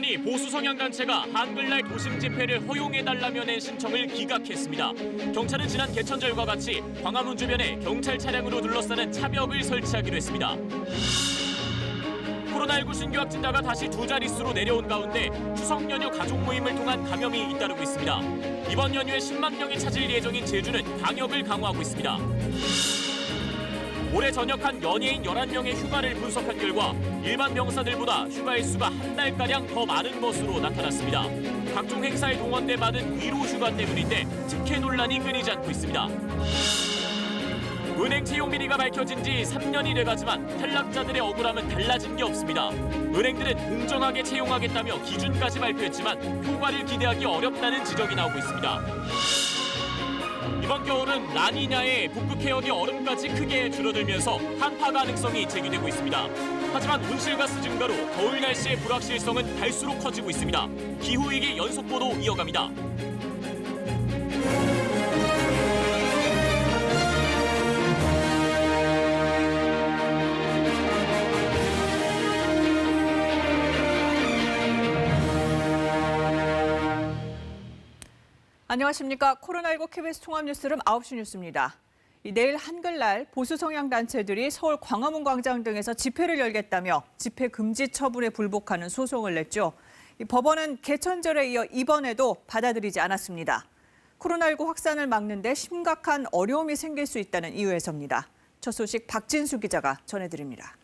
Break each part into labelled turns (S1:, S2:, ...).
S1: 법원이 보수 성향 단체가 한글날 도심 집회를 허용해달라며 낸 신청을 기각했습니다. 경찰은 지난 개천절과 같이 광화문 주변에 경찰 차량으로 둘러싸는 차벽을 설치하기로 했습니다. 코로나19 신규 확진자가 다시 두 자릿수로 내려온 가운데 추석 연휴 가족 모임을 통한 감염이 잇따르고 있습니다. 이번 연휴에 10만 명이 찾을 예정인 제주는 방역을 강화하고 있습니다. 올해 전역한 연예인 11명의 휴가를 분석한 결과 일반 병사들보다 휴가 일수가 한 달가량 더 많은 것으로 나타났습니다. 각종 행사에 동원돼 받은 위로 휴가 때문인데 특혜 논란이 끊이지 않고 있습니다. 은행 채용 비리가 밝혀진 지 3년이 돼가지만 탈락자들의 억울함은 달라진 게 없습니다. 은행들은 공정하게 채용하겠다며 기준까지 발표했지만 효과를 기대하기 어렵다는 지적이 나오고 있습니다. 이번 겨울은 라니냐에 북극 해역의 얼음까지 크게 줄어들면서 한파 가능성이 제기되고 있습니다. 하지만 온실가스 증가로 겨울 날씨의 불확실성은 갈수록 커지고 있습니다. 기후위기 연속 보도 이어갑니다.
S2: 안녕하십니까. 코로나19 KBS 통합뉴스룸 9시 뉴스입니다. 내일 한글날 보수 성향 단체들이 서울 광화문 광장 등에서 집회를 열겠다며 집회 금지 처분에 불복하는 소송을 냈죠. 법원은 개천절에 이어 이번에도 받아들이지 않았습니다. 코로나19 확산을 막는 데 심각한 어려움이 생길 수 있다는 이유에서입니다. 첫 소식 박진수 기자가 전해드립니다.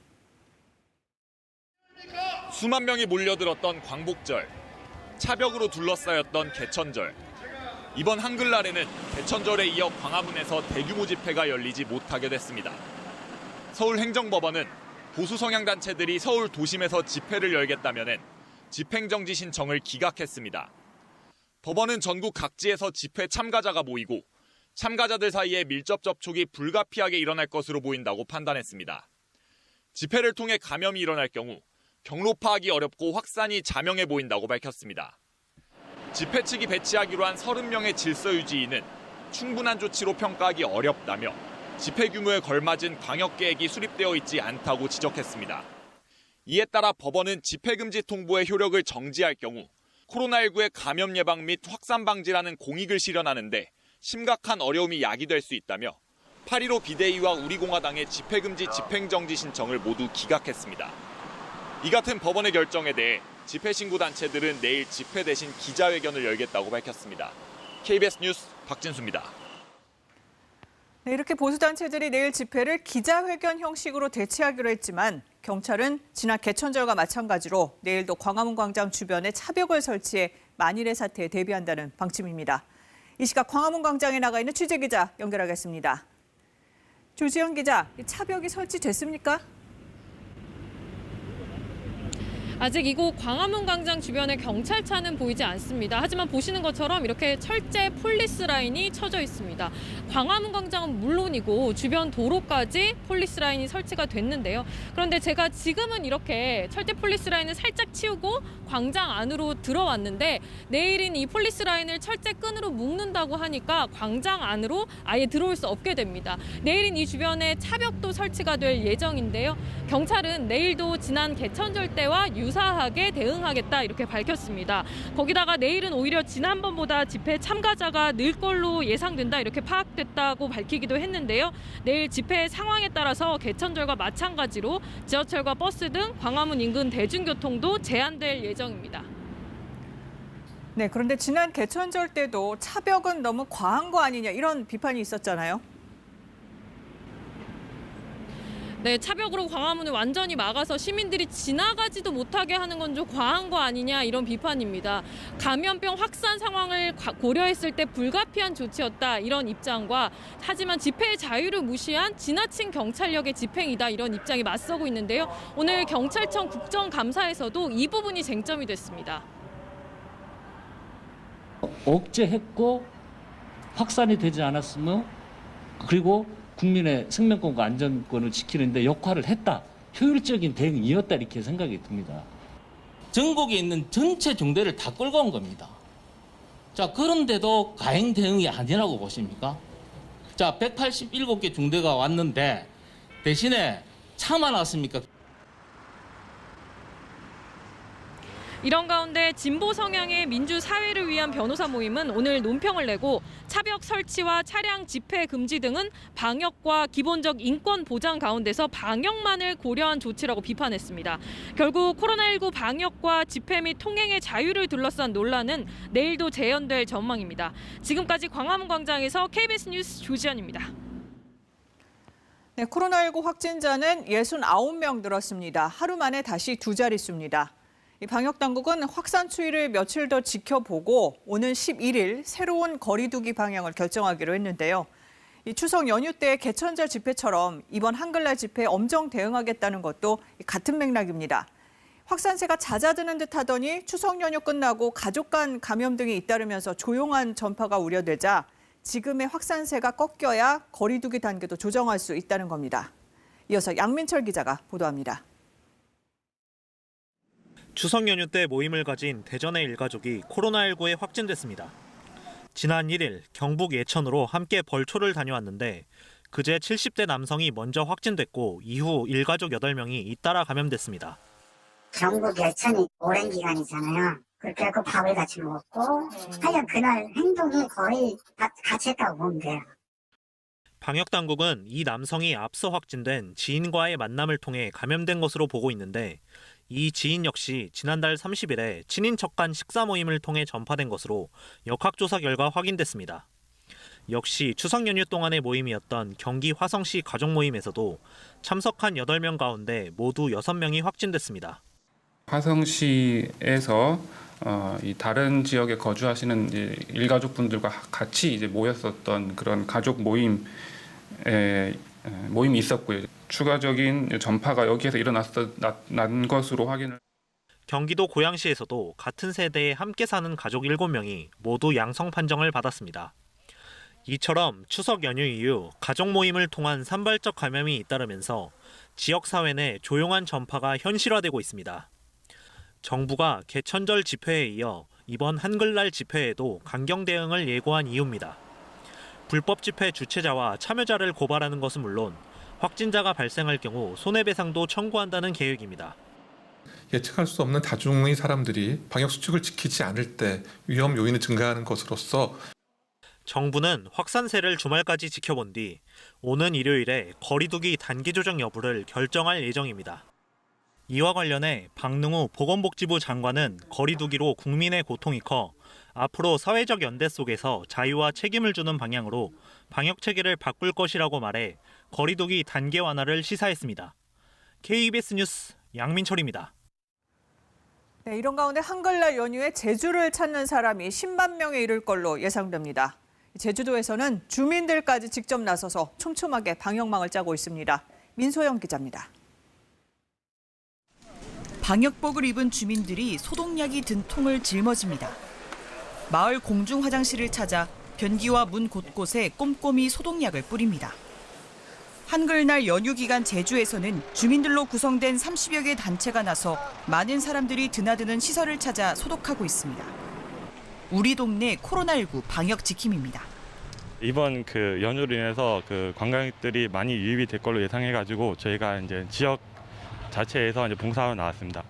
S3: 수만 명이 몰려들었던 광복절, 차벽으로 둘러싸였던 개천절. 이번 한글날에는 개천절에 이어 광화문에서 대규모 집회가 열리지 못하게 됐습니다. 서울행정법원은 보수 성향 단체들이 서울 도심에서 집회를 열겠다면 집행정지 신청을 기각했습니다. 법원은 전국 각지에서 집회 참가자가 모이고 참가자들 사이에 밀접 접촉이 불가피하게 일어날 것으로 보인다고 판단했습니다. 집회를 통해 감염이 일어날 경우 경로 파악이 어렵고 확산이 자명해 보인다고 밝혔습니다. 집회 측이 배치하기로 한 30명의 질서 유지인은 충분한 조치로 평가하기 어렵다며 집회 규모에 걸맞은 방역 계획이 수립되어 있지 않다고 지적했습니다. 이에 따라 법원은 집회 금지 통보의 효력을 정지할 경우 코로나19의 감염 예방 및 확산 방지라는 공익을 실현하는데 심각한 어려움이 야기될 수 있다며 8.15 비대위와 우리공화당의 집회 금지 집행정지 신청을 모두 기각했습니다. 이 같은 법원의 결정에 대해 집회 신고 단체들은 내일 집회 대신 기자회견을 열겠다고 밝혔습니다. KBS 뉴스 박진수입니다.
S2: 네, 이렇게 보수단체들이 내일 집회를 기자회견 형식으로 대체하기로 했지만 경찰은 지난 개천절과 마찬가지로 내일도 광화문 광장 주변에 차벽을 설치해 만일의 사태에 대비한다는 방침입니다. 이 시각 광화문 광장에 나가 있는 취재기자 연결하겠습니다. 조지현 기자, 차벽이 설치됐습니까?
S4: 아직 이곳 광화문 광장 주변에 경찰차는 보이지 않습니다. 하지만 보시는 것처럼 이렇게 철제 폴리스 라인이 쳐져 있습니다. 광화문 광장은 물론이고 주변 도로까지 폴리스 라인이 설치가 됐는데요. 그런데 제가 지금은 이렇게 철제 폴리스 라인을 살짝 치우고 광장 안으로 들어왔는데 내일은 이 폴리스 라인을 철제 끈으로 묶는다고 하니까 광장 안으로 아예 들어올 수 없게 됩니다. 내일은 이 주변에 차벽도 설치가 될 예정인데요. 경찰은 내일도 지난 개천절 때와 유사하게 대응하겠다 이렇게 밝혔습니다. 거기다가 내일은 오히려 지난번보다 집회 참가자가 늘 걸로 예상된다 이렇게 파악됐다고 밝히기도 했는데요. 내일 집회 상황에 따라서 개천절과 마찬가지로 지하철과 버스 등 광화문 인근 대중교통도 제한될 예정입니다.
S2: 네, 그런데 지난 개천절 때도 차벽은 너무 과한 거 아니냐 이런 비판이 있었잖아요.
S4: 네, 차벽으로 광화문을 완전히 막아서 시민들이 지나가지도 못하게 하는 건 좀 과한 거 아니냐 이런 비판입니다. 감염병 확산 상황을 고려했을 때 불가피한 조치였다 이런 입장과 하지만 집회의 자유를 무시한 지나친 경찰력의 집행이다 이런 입장이 맞서고 있는데요. 오늘 경찰청 국정감사에서도 이 부분이 쟁점이 됐습니다.
S5: 억제했고 확산이 되지 않았으며 그리고 국민의 생명권과 안전권을 지키는 데 역할을 했다. 효율적인 대응이었다 이렇게 생각이 듭니다.
S6: 전국에 있는 전체 중대를 다 끌고 온 겁니다. 자, 그런데도 가행 대응이 아니라고 보십니까? 자, 187개 중대가 왔는데 대신에 차만 왔습니까?
S4: 이런 가운데 진보 성향의 민주사회를 위한 변호사 모임은 오늘 논평을 내고 차벽 설치와 차량 집회 금지 등은 방역과 기본적 인권 보장 가운데서 방역만을 고려한 조치라고 비판했습니다. 결국 코로나19 방역과 집회 및 통행의 자유를 둘러싼 논란은 내일도 재연될 전망입니다. 지금까지 광화문 광장에서 KBS 뉴스 조지연입니다.
S2: 네, 코로나19 확진자는 69명 늘었습니다. 하루 만에 다시 두 자릿수입니다. 이 방역당국은 확산 추이를 며칠 더 지켜보고 오는 11일 새로운 거리 두기 방향을 결정하기로 했는데요. 이 추석 연휴 때 개천절 집회처럼 이번 한글날 집회에 엄정 대응하겠다는 것도 같은 맥락입니다. 확산세가 잦아드는 듯 하더니 추석 연휴 끝나고 가족 간 감염 등이 잇따르면서 조용한 전파가 우려되자 지금의 확산세가 꺾여야 거리 두기 단계도 조정할 수 있다는 겁니다. 이어서 양민철 기자가 보도합니다.
S7: 추석 연휴 때 모임을 가진 대전의 일가족이 코로나19에 확진됐습니다. 지난 1일 경북 예천으로 함께 벌초를 다녀왔는데 그제 70대 남성이 먼저 확진됐고 이후 일가족 8명이 잇따라 감염됐습니다.
S8: 경북 예천이 오랜 기간이잖아요. 그렇게 해서 밥을 같이 먹었고 하여간 그날 행동이 거의 같이 했다고 보면 돼요.
S7: 방역당국은 이 남성이 앞서 확진된 지인과의 만남을 통해 감염된 것으로 보고 있는데 이 지인 역시 지난달 30일에 친인척 간 식사 모임을 통해 전파된 것으로 역학조사 결과 확인됐습니다. 역시 추석 연휴 동안의 모임이었던 경기 화성시 가족 모임에서도 참석한 8명 가운데 모두 6명이 확진됐습니다.
S9: 화성시에서 이 다른 지역에 거주하시는 이제 일가족분들과 같이 이제 모였었던 그런 가족 모임이 있었고요. 추가적인 전파가 여기에서 일어난 것으로 확인을.
S7: 경기도 고양시에서도 같은 세대에 함께 사는 가족 7명이 모두 양성 판정을 받았습니다. 이처럼 추석 연휴 이후 가족 모임을 통한 산발적 감염이 잇따르면서 지역사회 내 조용한 전파가 현실화되고 있습니다. 정부가 개천절 집회에 이어 이번 한글날 집회에도 강경 대응을 예고한 이유입니다. 불법 집회 주최자와 참여자를 고발하는 것은 물론 확진자가 발생할 경우 손해배상도 청구한다는 계획입니다.
S10: 예측할 수 없는 다중의 사람들이 방역수칙을 지키지 않을 때 위험 요인이 증가하는 것으로서
S7: 정부는 확산세를 주말까지 지켜본 뒤 오는 일요일에 거리두기 단계 조정 여부를 결정할 예정입니다. 이와 관련해 박능우 보건복지부 장관은 거리두기로 국민의 고통이 커 앞으로 사회적 연대 속에서 자유와 책임을 주는 방향으로 방역 체계를 바꿀 것이라고 말해 거리두기 단계 완화를 시사했습니다. KBS 뉴스 양민철입니다.
S2: 네, 이런 가운데 한글날 연휴에 제주를 찾는 사람이 10만 명에 이를 걸로 예상됩니다. 제주도에서는 주민들까지 직접 나서서 촘촘하게 방역망을 짜고 있습니다. 민소영 기자입니다.
S11: 방역복을 입은 주민들이 소독약이 든 통을 짊어집니다. 마을 공중 화장실을 찾아 변기와 문 곳곳에 꼼꼼히 소독약을 뿌립니다. 한글날 연휴 기간 제주에서는 주민들로 구성된 30여 개 단체가 나서 많은 사람들이 드나드는 시설을 찾아 소독하고 있습니다. 우리 동네 코로나19 방역 지킴입니다.
S12: 이번 연휴로 인해서 관광객들이 많이 유입이 될 걸로 예상해가지고 저희가 이제 지역 자체에서 이제 봉사하러 나왔습니다.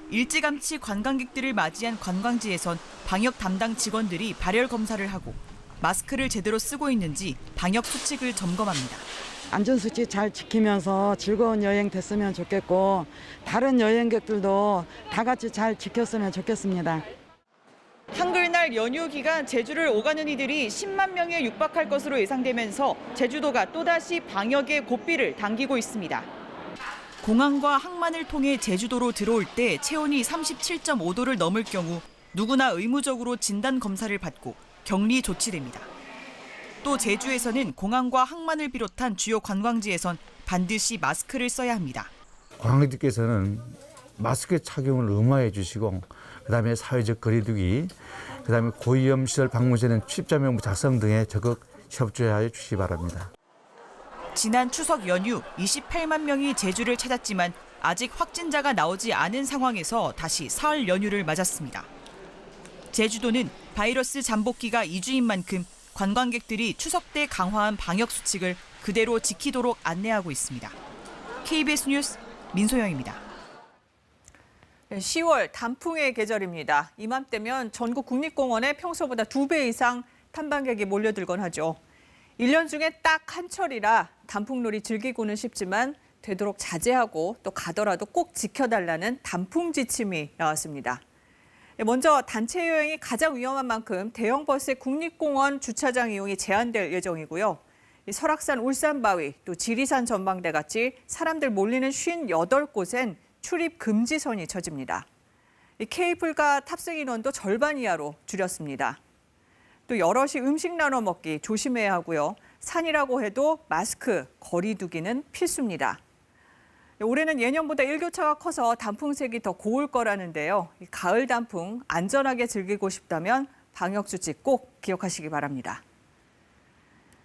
S11: 일찌감치 관광객들을 맞이한 관광지에선 방역 담당 직원들이 발열 검사를 하고 마스크를 제대로 쓰고 있는지 방역 수칙을 점검합니다.
S13: 안전수칙 잘 지키면서 즐거운 여행 됐으면 좋겠고 다른 여행객들도 다 같이 잘 지켰으면 좋겠습니다.
S11: 한글날 연휴 기간 제주를 오가는 이들이 10만 명에 육박할 것으로 예상되면서 제주도가 또다시 방역의 고삐를 당기고 있습니다. 공항과 항만을 통해 제주도로 들어올 때 체온이 37.5도를 넘을 경우 누구나 의무적으로 진단 검사를 받고 격리 조치됩니다. 또 제주에서는 공항과 항만을 비롯한 주요 관광지에선 반드시 마스크를 써야 합니다.
S14: 관광객께서는 마스크 착용을 의무화해 주시고 그다음에 사회적 거리두기, 그다음에 고위험 시설 방문 시에는 취입자 명부 작성 등에 적극 협조해 주시기 바랍니다.
S11: 지난 추석 연휴 28만 명이 제주를 찾았지만 아직 확진자가 나오지 않은 상황에서 다시 설 연휴를 맞았습니다. 제주도는 바이러스 잠복기가 2주인 만큼 관광객들이 추석 때 강화한 방역 수칙을 그대로 지키도록 안내하고 있습니다. KBS 뉴스 민소영입니다.
S2: 10월 단풍의 계절입니다. 이맘때면 전국 국립공원에 평소보다 2배 이상 탐방객이 몰려들곤 하죠. 1년 중에 딱 한철이라 단풍놀이 즐기고는 싶지만 되도록 자제하고 또 가더라도 꼭 지켜달라는 단풍 지침이 나왔습니다. 먼저 단체 여행이 가장 위험한 만큼 대형 버스의 국립공원 주차장 이용이 제한될 예정이고요. 설악산 울산바위, 또 지리산 전망대 같이 사람들 몰리는 58곳엔 출입 금지선이 쳐집니다. 케이블카 탑승 인원도 절반 이하로 줄였습니다. 또 여럿이 음식 나눠 먹기 조심해야 하고요. 산이라고 해도 마스크, 거리 두기는 필수입니다. 올해는 예년보다 일교차가 커서 단풍색이 더 고울 거라는데요. 가을 단풍 안전하게 즐기고 싶다면 방역 수칙 꼭 기억하시기 바랍니다.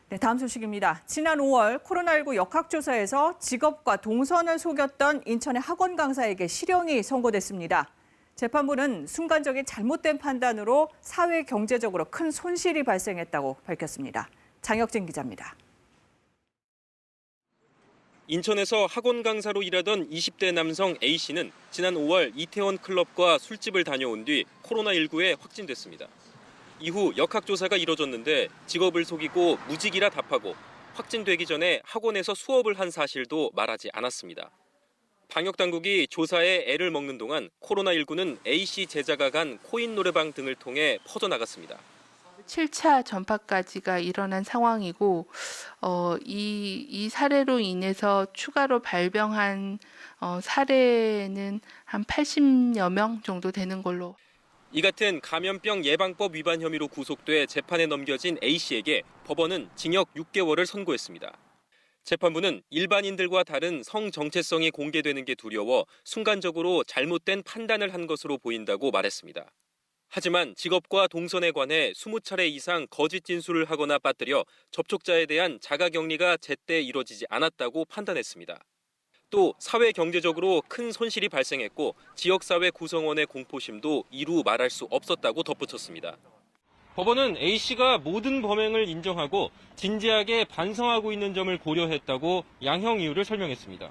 S2: 네, 다음 소식입니다. 지난 5월 코로나19 역학조사에서 직업과 동선을 속였던 인천의 학원 강사에게 실형이 선고됐습니다. 재판부는 순간적인 잘못된 판단으로 사회 경제적으로 큰 손실이 발생했다고 밝혔습니다. 장혁진 기자입니다.
S15: 인천에서 학원 강사로 일하던 20대 남성 A씨는 지난 5월 이태원 클럽과 술집을 다녀온 뒤 코로나19에 확진됐습니다. 이후 역학조사가 이뤄졌는데 직업을 속이고 무직이라 답하고 확진되기 전에 학원에서 수업을 한 사실도 말하지 않았습니다. 방역당국이 조사에 애를 먹는 동안 코로나19는 A씨 제자가 간 코인 노래방 등을 통해 퍼져나갔습니다.
S16: 7차 전파까지가 일어난 상황이고 이 사례로 인해서 추가로 발병한 사례는 한 80여 명 정도 되는 걸로.
S15: 이 같은 감염병 예방법 위반 혐의로 구속돼 재판에 넘겨진 A씨에게 법원은 징역 6개월을 선고했습니다. 재판부는 일반인들과 다른 성 정체성이 공개되는 게 두려워 순간적으로 잘못된 판단을 한 것으로 보인다고 말했습니다. 하지만 직업과 동선에 관해 20차례 이상 거짓 진술을 하거나 빠뜨려 접촉자에 대한 자가격리가 제때 이뤄지지 않았다고 판단했습니다. 또 사회 경제적으로 큰 손실이 발생했고 지역사회 구성원의 공포심도 이루 말할 수 없었다고 덧붙였습니다. 법원은 A씨가 모든 범행을 인정하고 진지하게 반성하고 있는 점을 고려했다고 양형 이유를 설명했습니다.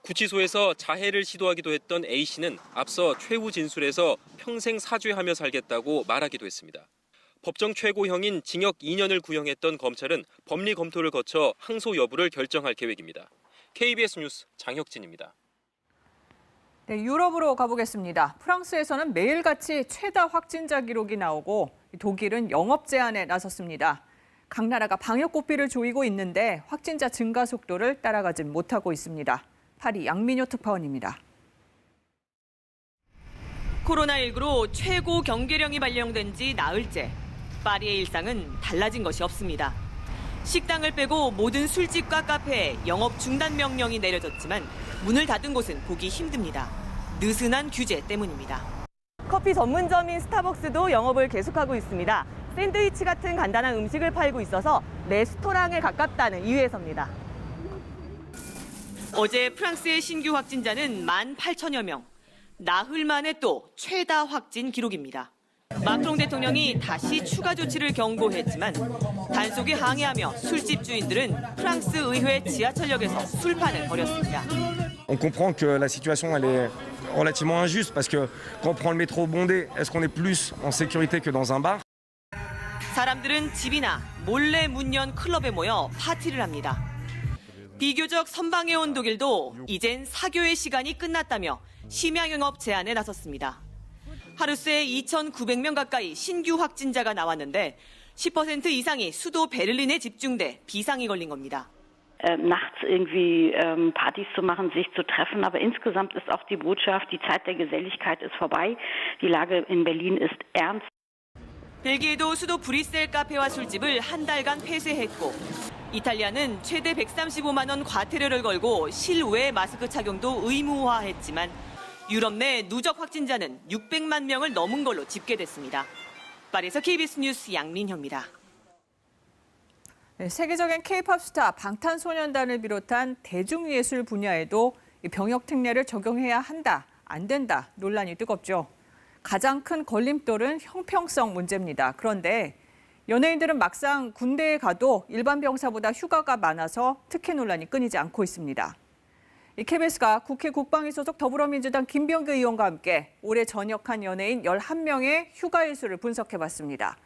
S15: 구치소에서 자해를 시도하기도 했던 A씨는 앞서 최후 진술에서 평생 사죄하며 살겠다고 말하기도 했습니다. 법정 최고형인 징역 2년을 구형했던 검찰은 법리 검토를 거쳐 항소 여부를 결정할 계획입니다. KBS 뉴스 장혁진입니다.
S2: 네, 유럽으로 가보겠습니다. 프랑스에서는 매일같이 최다 확진자 기록이 나오고 독일은 영업 제한에 나섰습니다. 각 나라가 방역 고삐를 조이고 있는데 확진자 증가 속도를 따라가진 못하고 있습니다. 파리 양민효 특파원입니다.
S17: 코로나19로 최고 경계령이 발령된 지 나흘째. 파리의 일상은 달라진 것이 없습니다. 식당을 빼고 모든 술집과 카페에 영업 중단 명령이 내려졌지만 문을 닫은 곳은 보기 힘듭니다. 느슨한 규제 때문입니다. 커피 전문점인 스타벅스도 영업을 계속하고 있습니다. 샌드위치 같은 간단한 음식을 팔고 있어서 레스토랑에 가깝다는 이유에서입니다. 어제 프랑스의 신규 확진자는 18,000여 명. 나흘 만에 또 최다 확진 기록입니다. 마크롱 대통령이 다시 추가 조치를 경고했지만 단속에 항의하며 술집 주인들은 프랑스 의회 지하철역에서 술판을 벌였습니다.
S18: On comprend que la situation elle est relativement injuste parce que quand on prend le métro bondé, est-ce qu'on est plus en sécurité que dans un bar?
S17: 사람들은 집이나 몰래 문 연 클럽에 모여 파티를 합니다. 비교적 선방해온 독일도 이젠 사교의 시간이 끝났다며 심야 영업 제한에 나섰습니다. 하루 새 2,900명 가까이 신규 확진자가 나왔는데 10% 이상이 수도 베를린에 집중돼 비상이 걸린 겁니다.
S19: Nachts irgendwie Partys zu machen, sich zu treffen, aber insgesamt ist auch die Botschaft, die Zeit der Geselligkeit ist vorbei. Die Lage in Berlin ist ernst.
S17: 벨기에도 수도 브뤼셀 카페와 술집을 한 달간 폐쇄했고 이탈리아는 최대 135만 원 과태료를 걸고 실외 마스크 착용도 의무화했지만 유럽 내 누적 확진자는 600만 명을 넘은 걸로 집계됐습니다. 파리에서 KBS 뉴스 양민효입니다.
S2: 네, 세계적인 K-팝 스타 방탄소년단을 비롯한 대중예술 분야에도 병역 특례를 적용해야 한다, 안 된다 논란이 뜨겁죠. 가장 큰 걸림돌은 형평성 문제입니다. 그런데 연예인들은 막상 군대에 가도 일반 병사보다 휴가가 많아서 특혜 논란이 끊이지 않고 있습니다. KBS가 국회 국방위 소속 더불어민주당 김병규 의원과 함께 올해 전역한 연예인 11명의 휴가일수를 분석해봤습니다.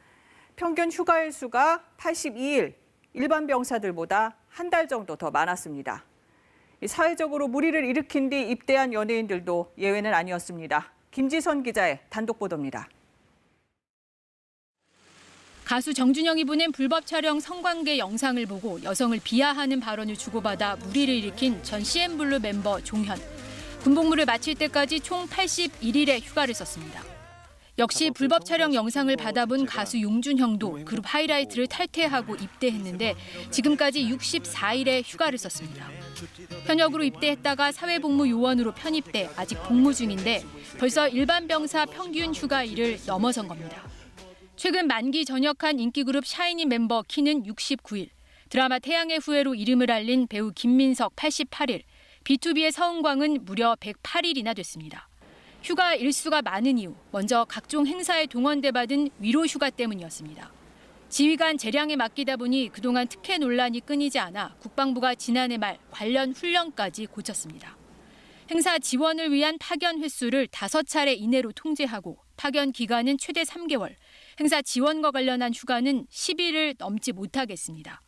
S2: 평균 휴가일수가 82일, 일반 병사들보다 한 달 정도 더 많았습니다. 사회적으로 물의를 일으킨 뒤 입대한 연예인들도 예외는 아니었습니다. 김지선 기자의 단독 보도입니다.
S20: 가수 정준영이 보낸 불법 촬영 성관계 영상을 보고 여성을 비하하는 발언을 주고받아 물의를 일으킨 전 CN블루 멤버 종현. 군복무를 마칠 때까지 총 81일의 휴가를 썼습니다. 역시 불법 촬영 영상을 받아본 가수 용준형도 그룹 하이라이트를 탈퇴하고 입대했는데 지금까지 64일의 휴가를 썼습니다. 현역으로 입대했다가 사회복무 요원으로 편입돼 아직 복무 중인데 벌써 일반 병사 평균 휴가일을 넘어선 겁니다. 최근 만기 전역한 인기그룹 샤이니 멤버 키는 69일, 드라마 태양의 후예로 이름을 알린 배우 김민석 88일, B2B의 서은광은 무려 108일이나 됐습니다. 휴가 일수가 많은 이유, 먼저 각종 행사에 동원돼 받은 위로 휴가 때문이었습니다. 지휘관 재량에 맡기다 보니 그동안 특혜 논란이 끊이지 않아 국방부가 지난해 말 관련 훈련까지 고쳤습니다. 행사 지원을 위한 파견 횟수를 5차례 이내로 통제하고 파견 기간은 최대 3개월, 행사 지원과 관련한 휴가는 10일을 넘지 못하겠습니다.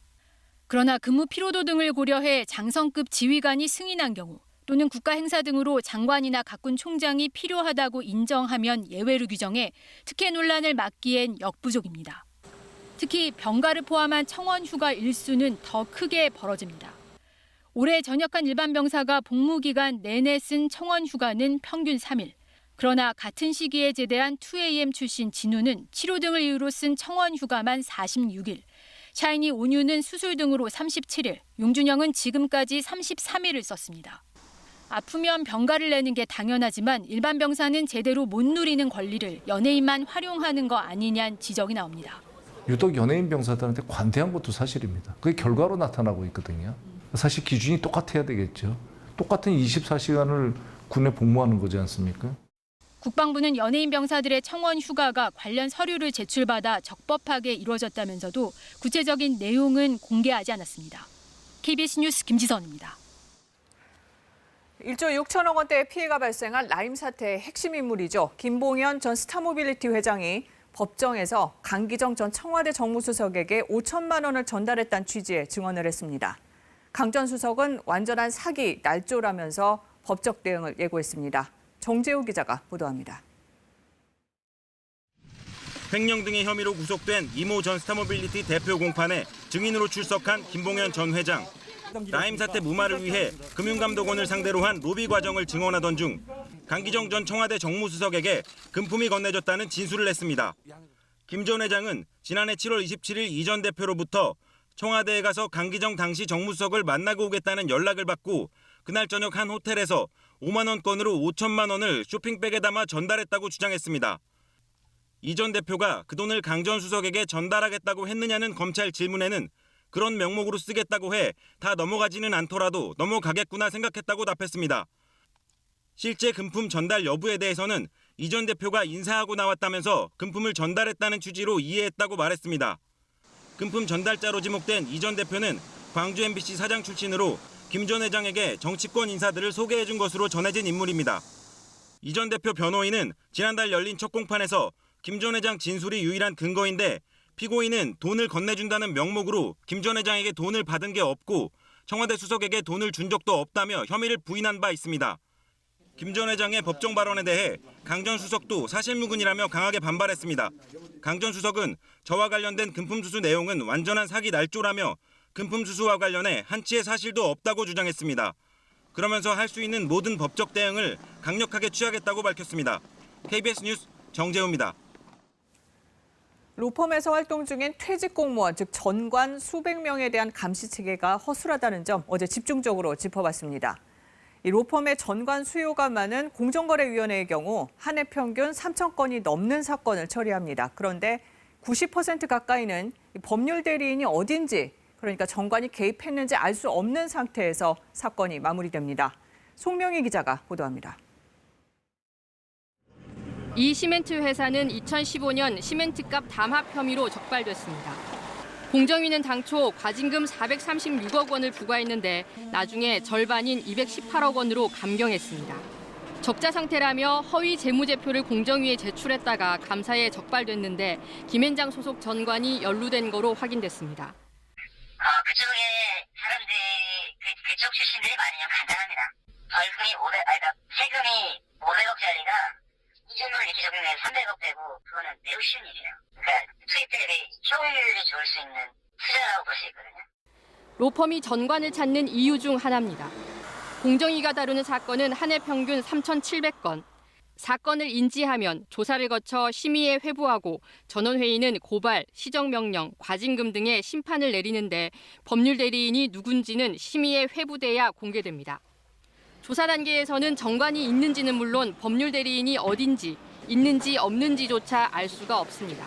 S20: 그러나 근무 피로도 등을 고려해 장성급 지휘관이 승인한 경우 또는 국가 행사 등으로 장관이나 각군 총장이 필요하다고 인정하면 예외로 규정해 특혜 논란을 막기엔 역부족입니다. 특히 병가를 포함한 청원 휴가 일수는 더 크게 벌어집니다. 올해 전역한 일반 병사가 복무 기간 내내 쓴 청원 휴가는 평균 3일. 그러나 같은 시기에 제대한 2AM 출신 진우는 치료 등을 이유로 쓴 청원 휴가만 46일. 샤이니 온유는 수술 등으로 37일. 용준영은 지금까지 33일을 썼습니다. 아프면 병가를 내는 게 당연하지만 일반 병사는 제대로 못 누리는 권리를 연예인만 활용하는 거 아니냐는 지적이 나옵니다.
S21: 유독 연예인 병사들한테 관대한 것도 사실입니다. 그게 결과로 나타나고 있거든요. 사실 기준이 똑같아야 되겠죠. 똑같은 24시간을 군에 복무하는 거지 않습니까?
S20: 국방부는 연예인 병사들의 청원 휴가가 관련 서류를 제출받아 적법하게 이루어졌다면서도 구체적인 내용은 공개하지 않았습니다. KBS 뉴스 김지선입니다.
S2: 1조 6천억 원대의 피해가 발생한 라임 사태의 핵심 인물이죠. 김봉현 전 스타모빌리티 회장이 법정에서 강기정 전 청와대 정무수석에게 5천만 원을 전달했다는 취지의 증언을 했습니다. 강 전 수석은 완전한 사기, 날조라면서 법적 대응을 예고했습니다. 정재우 기자가 보도합니다.
S22: 횡령 등의 혐의로 구속된 이모 전 스타모빌리티 대표 공판에 증인으로 출석한 김봉현 전 회장. 라임 사태 무마를 위해 금융감독원을 상대로 한 로비 과정을 증언하던 중 강기정 전 청와대 정무수석에게 금품이 건네졌다는 진술을 했습니다. 김 전 회장은 지난해 7월 27일 이 전 대표로부터 청와대에 가서 강기정 당시 정무수석을 만나고 오겠다는 연락을 받고 그날 저녁 한 호텔에서 5만 원권으로 5천만 원을 쇼핑백에 담아 전달했다고 주장했습니다. 이 전 대표가 그 돈을 강 전 수석에게 전달하겠다고 했느냐는 검찰 질문에는 그런 명목으로 쓰겠다고 해 다 넘어가지는 않더라도 넘어가겠구나 생각했다고 답했습니다. 실제 금품 전달 여부에 대해서는 이 전 대표가 인사하고 나왔다면서 금품을 전달했다는 취지로 이해했다고 말했습니다. 금품 전달자로 지목된 이 전 대표는 광주 MBC 사장 출신으로 김 전 회장에게 정치권 인사들을 소개해준 것으로 전해진 인물입니다. 이 전 대표 변호인은 지난달 열린 첫 공판에서 김 전 회장 진술이 유일한 근거인데 피고인은 돈을 건네준다는 명목으로 김 전 회장에게 돈을 받은 게 없고 청와대 수석에게 돈을 준 적도 없다며 혐의를 부인한 바 있습니다. 김 전 회장의 법정 발언에 대해 강 전 수석도 사실무근이라며 강하게 반발했습니다. 강 전 수석은 저와 관련된 금품 수수 내용은 완전한 사기 날조라며 금품 수수와 관련해 한치의 사실도 없다고 주장했습니다. 그러면서 할 수 있는 모든 법적 대응을 강력하게 취하겠다고 밝혔습니다. KBS 뉴스 정재우입니다.
S2: 로펌에서 활동 중인 퇴직 공무원, 즉 전관 수백 명에 대한 감시 체계가 허술하다는 점 어제 집중적으로 짚어봤습니다. 이 로펌의 전관 수요가 많은 공정거래위원회의 경우 한 해 평균 3천 건이 넘는 사건을 처리합니다. 그런데 90% 가까이는 법률 대리인이 어딘지, 그러니까 전관이 개입했는지 알 수 없는 상태에서 사건이 마무리됩니다. 송명희 기자가 보도합니다.
S20: 이 시멘트 회사는 2015년 시멘트값 담합 혐의로 적발됐습니다.
S1: 공정위는 당초 과징금 436억 원을 부과했는데 나중에 절반인 218억 원으로 감경했습니다. 적자 상태라며 허위 재무제표를 공정위에 제출했다가 감사에 적발됐는데 김앤장 소속 전관이 연루된 거로 확인됐습니다.
S3: 그쪽에 사람들이 그쪽 출신들이 많으면 간단합니다. 세금이 500억짜리가 이 정도로 이렇게 적용해서 300억 되고 그거는 매우 쉬운 일이에요. 그러니까 투입 대비 효율이 좋을 수 있는 투자라고 볼 수 있거든요.
S1: 로펌이 전관을 찾는 이유 중 하나입니다. 공정위가 다루는 사건은 한 해 평균 3,700건. 사건을 인지하면 조사를 거쳐 심의에 회부하고 전원회의는 고발, 시정명령, 과징금 등의 심판을 내리는데 법률 대리인이 누군지는 심의에 회부돼야 공개됩니다. 조사 단계에서는 정관이 있는지는 물론 법률 대리인이 어딘지, 있는지 없는지조차 알 수가 없습니다.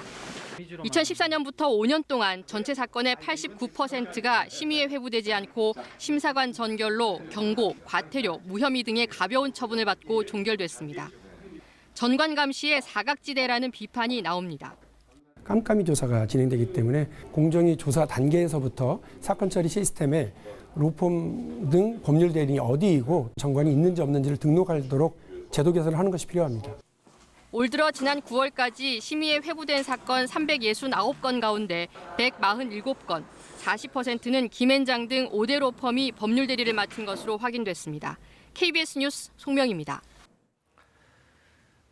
S1: 2014년부터 5년 동안 전체 사건의 89%가 심의에 회부되지 않고 심사관 전결로 경고, 과태료, 무혐의 등의 가벼운 처분을 받고 종결됐습니다. 전관 감시의 사각지대라는 비판이 나옵니다.
S23: 깜깜이 조사가 진행되기 때문에 공정위 조사 단계에서부터 사건 처리 시스템에 로펌 등 법률 대리인이 어디이고 정관이 있는지 없는지를 등록하도록 제도 개선을 하는 것이 필요합니다.
S1: 올 들어 지난 9월까지 심의에 회부된 사건 369건 가운데 147건, 40%는 김앤장 등 5대 로펌이 법률 대리를 맡은 것으로 확인됐습니다. KBS 뉴스 송명입니다.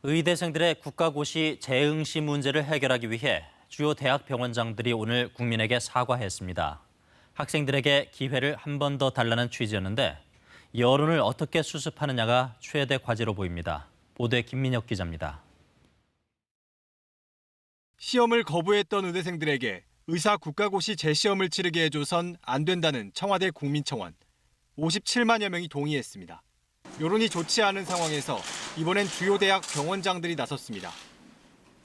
S24: 의대생들의 국가고시 재응시 문제를 해결하기 위해 주요 대학 병원장들이 오늘 국민에게 사과했습니다. 학생들에게 기회를 한 번 더 달라는 취지였는데 여론을 어떻게 수습하느냐가 최대 과제로 보입니다. 보도에 김민혁 기자입니다.
S25: 시험을 거부했던 의대생들에게 의사 국가고시 재시험을 치르게 해줘선 안 된다는 청와대 국민청원. 57만여 명이 동의했습니다. 여론이 좋지 않은 상황에서 이번엔 주요 대학 병원장들이 나섰습니다.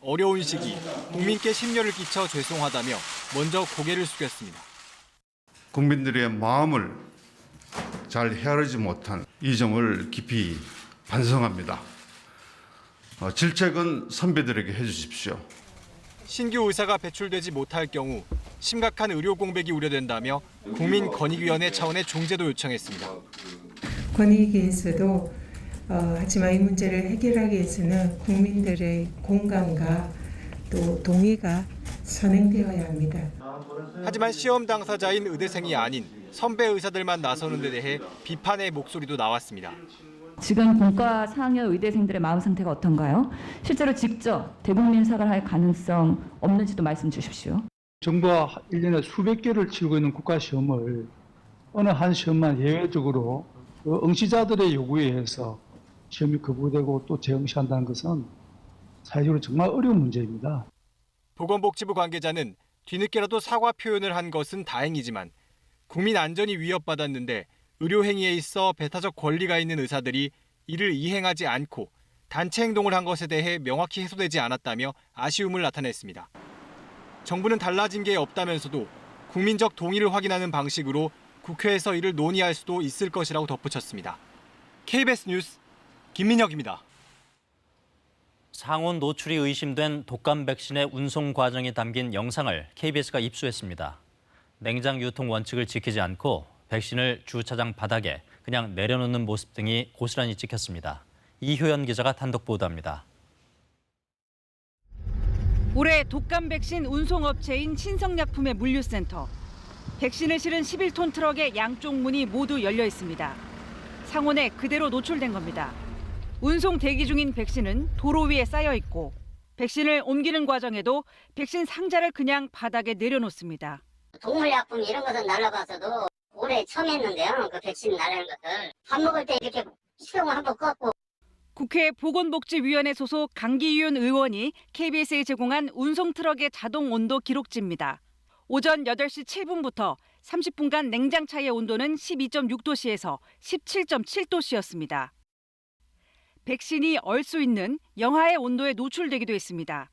S25: 어려운 시기 국민께 심려를 끼쳐 죄송하다며 먼저 고개를 숙였습니다.
S26: 국민들의 마음을 잘 헤아리지 못한 이 점을 깊이 반성합니다. 질책은 선배들에게 해주십시오.
S25: 신규 의사가 배출되지 못할 경우 심각한 의료 공백이 우려된다며 국민권익위원회 차원의 중재도 요청했습니다.
S27: 권익위에서도 하지만 이 문제를 해결하기 위해서는 국민들의 공감과 또 동의가 선행되어야 합니다.
S25: 하지만 시험 당사자인 의대생이 아닌 선배 의사들만 나서는 데 대해 비판의 목소리도 나왔습니다.
S28: 지금 본과 4학년 의대생들의 마음 상태가 어떤가요? 실제로 직접 대국민 사과를 할 가능성 없는지도 말씀 주십시오.
S29: 정부가 1년에 수백 개를 치르고 있는 국가시험을 어느 한 시험만 예외적으로 응시자들의 요구에 의해서 시험이 거부되고 또 재응시한다는 것은 사회적으로 정말 어려운 문제입니다.
S25: 보건복지부 관계자는 뒤늦게라도 사과 표현을 한 것은 다행이지만 국민 안전이 위협받았는데 의료 행위에 있어 배타적 권리가 있는 의사들이 이를 이행하지 않고 단체 행동을 한 것에 대해 명확히 해소되지 않았다며 아쉬움을 나타냈습니다. 정부는 달라진 게 없다면서도 국민적 동의를 확인하는 방식으로 국회에서 이를 논의할 수도 있을 것이라고 덧붙였습니다. KBS 뉴스 김민혁입니다.
S24: 상온 노출이 의심된 독감 백신의 운송 과정이 담긴 영상을 KBS가 입수했습니다. 냉장 유통 원칙을 지키지 않고 백신을 주차장 바닥에 그냥 내려놓는 모습 등이 고스란히 찍혔습니다. 이효연 기자가 단독 보도합니다.
S30: 올해 독감 백신 운송업체인 신성약품의 물류센터. 백신을 실은 11톤 트럭의 양쪽 문이 모두 열려 있습니다. 상온에 그대로 노출된 겁니다. 운송 대기 중인 백신은 도로 위에 쌓여 있고 백신을 옮기는 과정에도 백신 상자를 그냥 바닥에 내려놓습니다.
S8: 동물약품 이런 것은 날라봤어도 올해 처음 했는데요. 그 백신 날라는 것들. 밥 먹을 때 이렇게 시동을 한번 껐고.
S30: 국회 보건복지위원회 소속 강기윤 의원이 KBS에 제공한 운송 트럭의 자동 온도 기록지입니다. 오전 8시 7분부터 30분간 냉장차의 온도는 12.6도씨에서 17.7도씨였습니다. 백신이 얼 수 있는 영하의 온도에 노출되기도 했습니다.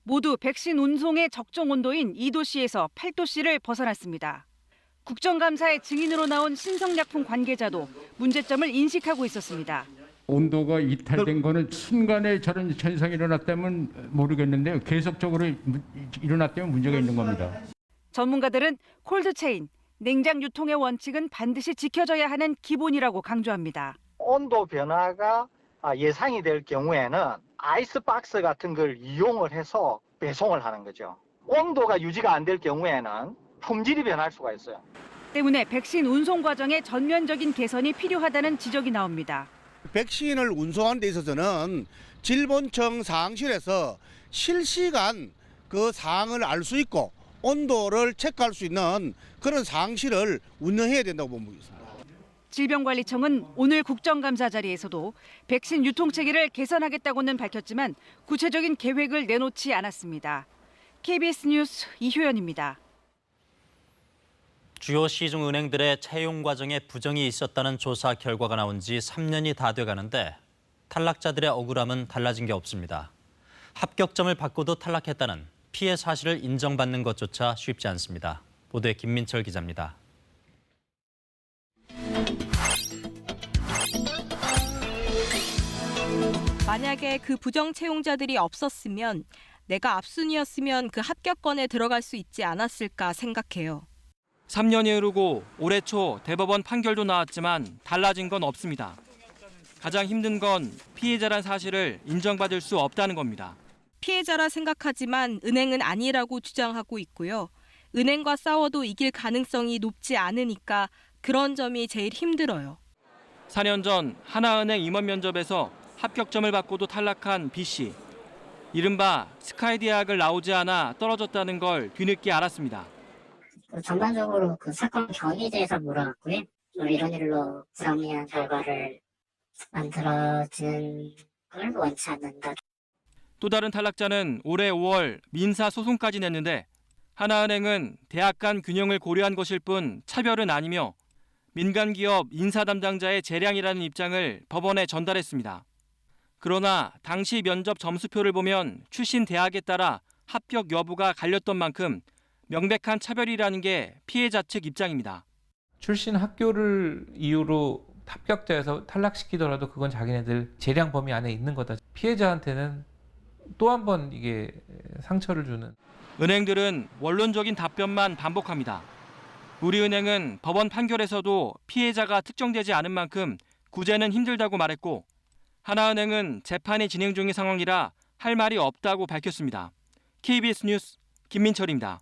S30: 모두 백신 운송의 적정 온도인 2도씨에서 8도씨를 벗어났습니다. 국정감사의 증인으로 나온 신성약품 관계자도 문제점을 인식하고 있었습니다.
S31: 온도가 이탈된 거는 순간에 저런 현상이 일어났다면 모르겠는데요. 계속적으로 일어났다면 문제가 있는 겁니다.
S30: 전문가들은 콜드체인, 냉장 유통의 원칙은 반드시 지켜져야 하는 기본이라고 강조합니다.
S4: 온도 변화가 예상이 될 경우에는 아이스박스 같은 걸 이용을 해서 배송을 하는 거죠. 온도가 유지가 안 될 경우에는 품질이 변할 수가 있어요.
S30: 때문에 백신 운송 과정에 전면적인 개선이 필요하다는 지적이 나옵니다.
S5: 백신을 운송하는 데 있어서는 질본청 사항실에서 실시간 그 사항을 알 수 있고 온도를 체크할 수 있는 그런 사항실을 운영해야 된다고 봅니다.
S30: 질병관리청은 오늘 국정감사 자리에서도 백신 유통 체계를 개선하겠다고는 밝혔지만 구체적인 계획을 내놓지 않았습니다. KBS 뉴스 이효연입니다.
S24: 주요 시중 은행들의 채용 과정에 부정이 있었다는 조사 결과가 나온 지 3년이 다 돼가는데 탈락자들의 억울함은 달라진 게 없습니다. 합격점을 받고도 탈락했다는 피해 사실을 인정받는 것조차 쉽지 않습니다. 보도에 김민철 기자입니다.
S6: 만약에 그 부정 채용자들이 없었으면 내가 앞순이었으면 그 합격권에 들어갈 수 있지 않았을까 생각해요.
S7: 3년이 흐르고 올해 초 대법원 판결도 나왔지만 달라진 건 없습니다. 가장 힘든 건 피해자란 사실을 인정받을 수 없다는 겁니다.
S6: 피해자라 생각하지만 은행은 아니라고 주장하고 있고요. 은행과 싸워도 이길 가능성이 높지 않으니까 그런 점이 제일 힘들어요.
S7: 4년 전 하나은행 임원 면접에서 합격점을 받고도 탈락한 B씨. 이른바 스카이 대학을 나오지 않아 떨어졌다는 걸 뒤늦게 알았습니다.
S8: 전반적으로 그 사건 경위에 대해서 물어봤고요. 이런 일로 불합리한 결과를 만들어진 걸 원치 않는다.
S7: 또 다른 탈락자는 올해 5월 민사 소송까지 냈는데 하나은행은 대학 간 균형을 고려한 것일 뿐 차별은 아니며 민간 기업 인사 담당자의 재량이라는 입장을 법원에 전달했습니다. 그러나 당시 면접 점수표를 보면 출신 대학에 따라 합격 여부가 갈렸던 만큼 명백한 차별이라는 게 피해자 측 입장입니다.
S9: 출신 학교를 이유로 합격자에서 탈락시키더라도 그건 자기네들 재량 범위 안에 있는 거다. 피해자한테는 또 한 번 이게 상처를 주는.
S7: 은행들은 원론적인 답변만 반복합니다. 우리은행은 법원 판결에서도 피해자가 특정되지 않은 만큼 구제는 힘들다고 말했고 하나은행은 재판이 진행 중인 상황이라 할 말이 없다고 밝혔습니다. KBS 뉴스 김민철입니다.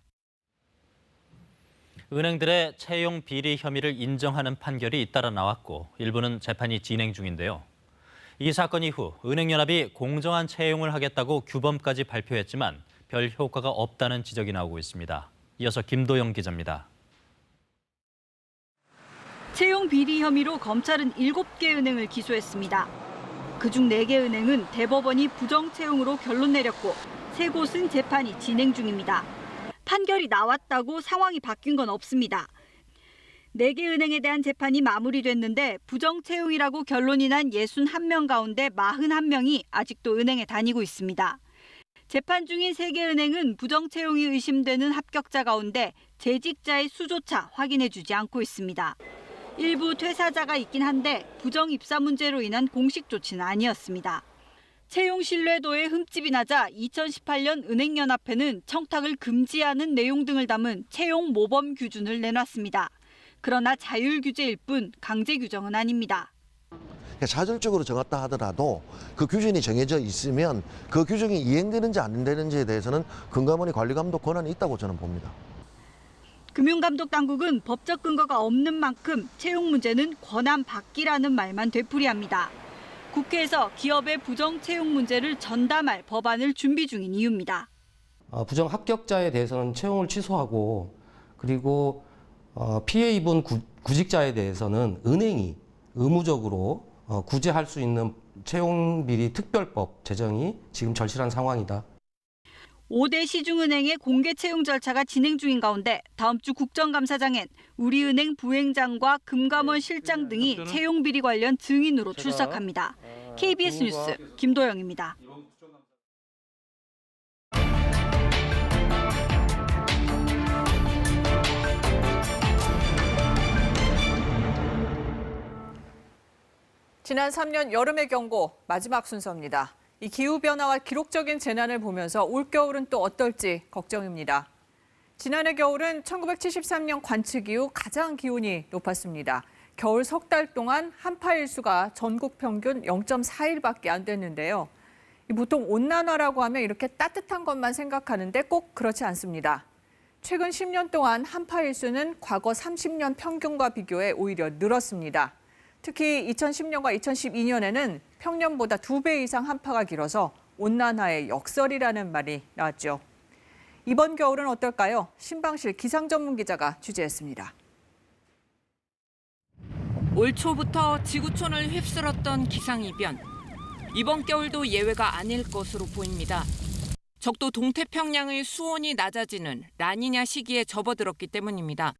S24: 은행들의 채용 비리 혐의를 인정하는 판결이 잇따라 나왔고 일부는 재판이 진행 중인데요. 이 사건 이후 은행연합이 공정한 채용을 하겠다고 규범까지 발표했지만 별 효과가 없다는 지적이 나오고 있습니다. 이어서 김도영 기자입니다.
S30: 채용 비리 혐의로 검찰은 7개 은행을 기소했습니다. 그중 4개 은행은 대법원이 부정 채용으로 결론 내렸고 3곳은 재판이 진행 중입니다. 판결이 나왔다고 상황이 바뀐 건 없습니다. 4개 은행에 대한 재판이 마무리됐는데 부정 채용이라고 결론이 난 61명 가운데 41명이 아직도 은행에 다니고 있습니다. 재판 중인 3개 은행은 부정 채용이 의심되는 합격자 가운데 재직자의 수조차 확인해주지 않고 있습니다. 일부 퇴사자가 있긴 한데 부정 입사 문제로 인한 공식 조치는 아니었습니다. 채용 신뢰도에 흠집이 나자 2018년 은행연합회는 청탁을 금지하는 내용 등을 담은 채용 모범 규준을 내놨습니다. 그러나 자율 규제일 뿐 강제 규정은 아닙니다.
S10: 자율적으로 정했다 하더라도 그 규준이 정해져 있으면 그 규정이 이행되는지 안 되는지에 대해서는 금감원의 관리감독 권한이 있다고 저는 봅니다.
S30: 금융감독당국은 법적 근거가 없는 만큼 채용 문제는 권한 받기라는 말만 되풀이합니다. 국회에서 기업의 부정 채용 문제를 전담할 법안을 준비 중인 이유입니다.
S11: 부정 합격자에 대해서는 채용을 취소하고 그리고 피해 입은 구직자에 대해서는 은행이 의무적으로 구제할 수 있는 채용비리 특별법 제정이 지금 절실한 상황이다.
S30: 5대 시중은행의 공개 채용 절차가 진행 중인 가운데 다음 주 국정감사장엔 우리은행 부행장과 금감원 실장 등이 채용 비리 관련 증인으로 출석합니다. KBS 뉴스 김도영입니다.
S2: 지난 3년 여름의 경고 마지막 순서입니다. 이 기후변화와 기록적인 재난을 보면서 올겨울은 또 어떨지 걱정입니다. 지난해 겨울은 1973년 관측 이후 가장 기온이 높았습니다. 겨울 석 달 동안 한파일수가 전국 평균 0.4일밖에 안 됐는데요. 보통 온난화라고 하면 이렇게 따뜻한 것만 생각하는데 꼭 그렇지 않습니다. 최근 10년 동안 한파일수는 과거 30년 평균과 비교해 오히려 늘었습니다. 특히 2010년과 2012년에는 평년보다 2배 이상 한파가 길어서 온난화의 역설이라는 말이 나왔죠. 이번 겨울은 어떨까요? 신방실 기상 전문 기자가 취재했습니다.
S12: 올 초부터 지구촌을 휩쓸었던 기상이변. 이번 겨울도 예외가 아닐 것으로 보입니다. 적도 동태평양의 수온이 낮아지는 라니냐 시기에 접어들었기 때문입니다.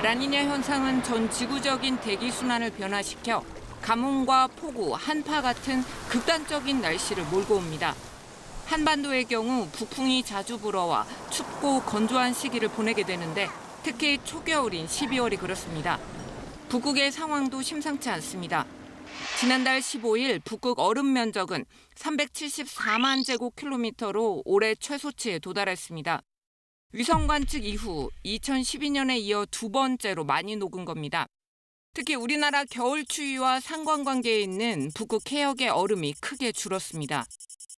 S12: 라니냐 현상은 전 지구적인 대기 순환을 변화시켜 가뭄과 폭우, 한파 같은 극단적인 날씨를 몰고 옵니다. 한반도의 경우 북풍이 자주 불어와 춥고 건조한 시기를 보내게 되는데 특히 초겨울인 12월이 그렇습니다. 북극의 상황도 심상치 않습니다. 지난달 15일 북극 얼음 면적은 374만 제곱킬로미터로 올해 최소치에 도달했습니다. 위성 관측 이후 2012년에 이어 두 번째로 많이 녹은 겁니다. 특히 우리나라 겨울 추위와 상관관계에 있는 북극 해역의 얼음이 크게 줄었습니다.